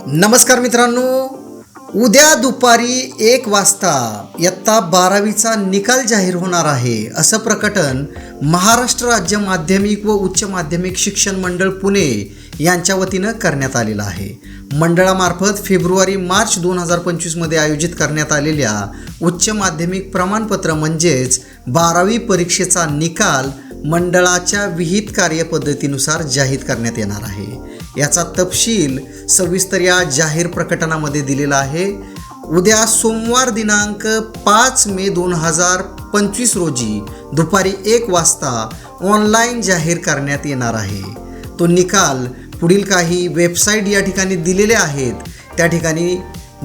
नमस्कार मित्रांनो, उद्या दुपारी 1 वाजता इयत्ता 12वीचा निकाल जाहीर होणार आहे असं प्रकटन महाराष्ट्र राज्य माध्यमिक व उच्च माध्यमिक शिक्षण मंडळ पुणे यांच्या वतीनं करण्यात आलेलं आहे. मंडळामार्फत फेब्रुवारी-मार्च 2025 मध्ये आयोजित करण्यात आलेल्या उच्च माध्यमिक प्रमाणपत्र म्हणजेच 12वी परीक्षेचा निकाल मंडळाच्या विहित कार्यपद्धतीनुसार जाहीर करण्यात येणार आहे. याचा तपशील सविस्तर या जाहीर प्रकटनामध्ये दिलेला आहे. उद्या सोमवार दिनांक 5 मे 2025 रोजी दुपारी 1 वाजता ऑनलाईन जाहीर करण्यात येणार आहे. तो निकाल पुढील काही वेबसाईट या ठिकाणी दिलेले आहेत त्या ठिकाणी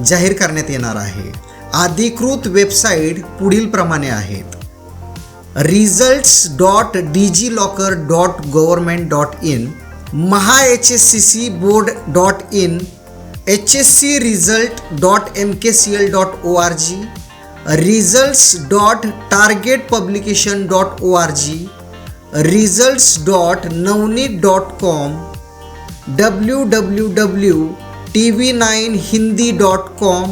जाहीर करण्यात येणार आहे. अधिकृत वेबसाईट पुढील प्रमाणे आहेत: results.digilocker.government.in, mahahccboard.in, hscresult.mkcl.org, results.targetpublication.org, results.navneet.com, www.tv9hindi.com,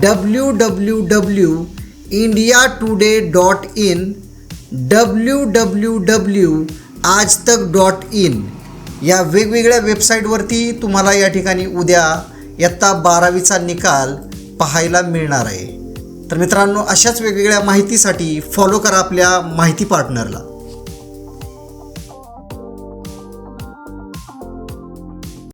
www.indiatoday.in, www.ajtak.in या वेगवेगळ्या वेबसाईटवरती तुम्हाला या ठिकाणी उद्या इयत्ता 12वीचा निकाल पाहायला मिळणार आहे. तर मित्रांनो, अशाच वेगवेगळ्या माहितीसाठी फॉलो करा आपल्या माहिती पार्टनरला.